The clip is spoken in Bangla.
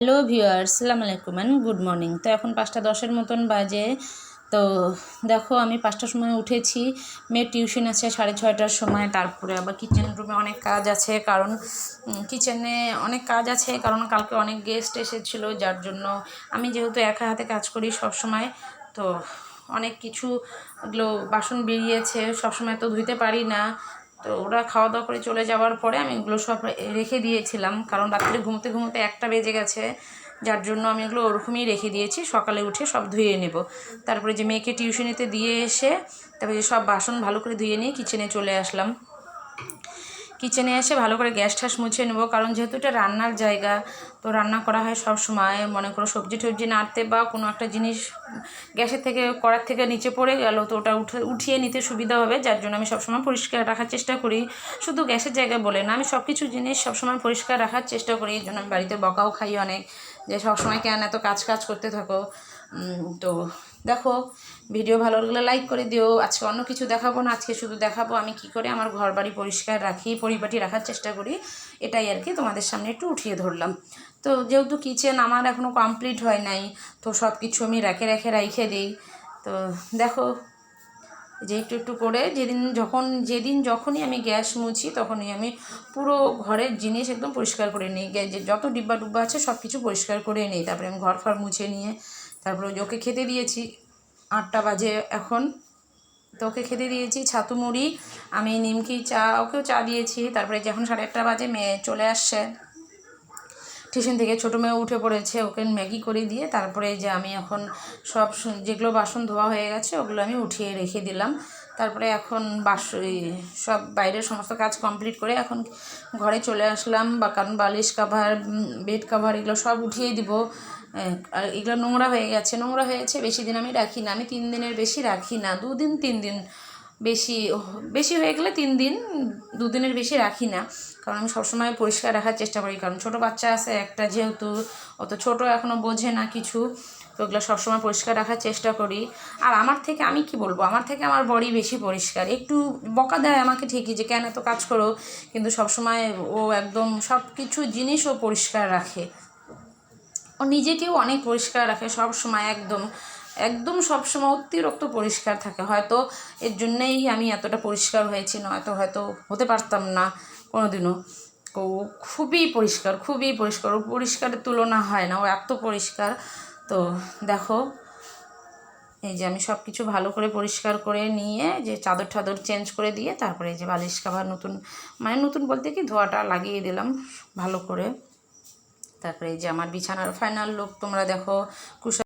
হ্যালো ভিউয়ার্স, আসসালামু আলাইকুম এন্ড গুড মর্নিং। তো এখন 5:10 মতন বাজে। তো দেখো আমি 5টার সময় উঠেছি, মেয়ের টিউশন আছে 6:30টার সময়। তারপরে আবার কিচেন রুমে অনেক কাজ আছে, কারণ কিচেনে অনেক কাজ আছে, কারণ কালকে অনেক গেস্ট এসেছিলো, যার জন্য আমি যেহেতু একা হাতে কাজ করি সব সময়, তো অনেক কিছু এগুলো বাসন বেরিয়েছে, সবসময় তো ধুইতে পারি না। তো ওরা খাওয়া দাওয়া করে চলে যাওয়ার পরে আমি এগুলো সব রেখে দিয়েছিলাম, কারণ রাত্রে ঘুমোতে ঘুমোতে 1টা বেজে গেছে, যার জন্য আমি এগুলো ওরকমই রেখে দিয়েছি। সকালে উঠে সব ধুয়ে নেব। তারপরে যে মেয়েকে টিউশনিতে দিয়ে এসে তারপরে যে সব বাসন ভালো করে ধুয়ে নিয়ে কিচেনে চলে আসলাম। কিচেনে এসে ভালো করে গ্যাস ঠাস মুছে নেব, কারণ যেহেতু এটা রান্নার জায়গা, তো রান্না করা হয় সব সময়। মনে করো সবজি টবজি নাড়তে বা কোনো একটা জিনিস গ্যাসের থেকে কড়ার থেকে নিচে পড়ে গেল, তো ওটা উঠিয়ে নিতে সুবিধা হবে, যার জন্য আমি সবসময় পরিষ্কার রাখার চেষ্টা করি। শুধু গ্যাসের জায়গায় বলে না, আমি সব কিছু জিনিস সবসময় পরিষ্কার রাখার চেষ্টা করি। এই জন্য আমি বাড়িতে বকাও খাই অনেক, যে সবসময় কেন এত কাজ করতে থাকো। তো দেখো, ভিডিও ভালো লাগলে লাইক করে দিও। আজকে অন্য কিছু দেখাবো না, আজকে শুধু দেখাবো আমি কি করে আমার ঘর বাড়ি পরিষ্কার রাখি, পরিপাটি রাখার চেষ্টা করি। এটাই আর কি তোমাদের সামনে একটু উঠিয়ে ধরলাম। তো যেহেতু কিচেন আমার এখনও কমপ্লিট হয় নাই, তো সব কিছু আমি রেখে দিই। তো দেখো, যে একটু একটু করে যেদিন যখনই আমি গ্যাস মুছি, তখনই আমি পুরো ঘরের জিনিস একদম পরিষ্কার করে নিই। যে যত ডিব্বা ডুব্বা আছে সব কিছু পরিষ্কার করে নিই। তারপরে আমি ঘর ফর মুছে নিয়ে তারপরে ওকে খেতে দিয়েছি। 8টা বাজে এখন, তো ওকে খেতে দিয়েছি ছাতু মুড়ি, আমি নিমকি চা, ওকেও চা দিয়েছি। তারপরে যখন 8:30 বাজে মেয়ে চলে আসছে টিউশন থেকে, ছোটো মেয়ে উঠে পড়েছে, ওকে ম্যাগি করে দিয়ে তারপরে যে আমি এখন সব যেগুলো বাসন ধোয়া হয়ে গেছে ওগুলো আমি উঠিয়ে রেখে দিলাম। তারপরে এখন সব বাইরের সমস্ত কাজ কমপ্লিট করে এখন ঘরে চলে আসলাম, বা কারণ বালিশ কাভার, বেড কাভার এগুলো সব উঠিয়ে দিব। আর এগুলো নোংরা হয়েছে, বেশি দিন আমি রাখি না, আমি 3 দিনের বেশি রাখি না, 2 দিন 3 দিন, বেশি বেশি হয়ে গেলে 3 দিন, 2 দিনের বেশি রাখি না, কারণ আমি সবসময় পরিষ্কার রাখার চেষ্টা করি। কারণ ছোটো বাচ্চা আছে একটা, যেহেতু অত ছোটো এখনও বোঝে না কিছু, তো ওগুলো সবসময় পরিষ্কার রাখার চেষ্টা করি। আর আমার থেকে আমি কি বলবো, আমার থেকে আমার বডি বেশি পরিষ্কার। একটু বকা দেয় আমাকে ঠিকই, যে কেন এত কাজ করো, কিন্তু সবসময় ও একদম সব কিছু জিনিস ও পরিষ্কার রাখে। ও নিজেকেও অনেক পরিষ্কার রাখে সব সময়, একদম একদম সবসময় অতিরিক্ত পরিষ্কার থাকে। হয়তো এর জন্যেই আমি এতটা পরিষ্কার হয়েছি, নয়তো হয়তো হতে পারতাম না কোনোদিনও। ও খুবই পরিষ্কার, ও পরিষ্কারের তুলনা হয় না, ও এত পরিষ্কার। তো দেখো, এই যে আমি সব কিছু ভালো করে পরিষ্কার করে নিয়ে, যে চাদর টাদর চেঞ্জ করে দিয়ে তারপরে যে বালিশ কাভার নতুন, মানে নতুন বলতে কি ধোয়াটা লাগিয়ে দিলাম ভালো করে। তারপরে এই যে আমার বিছানার ফাইনাল লুক তোমরা দেখো।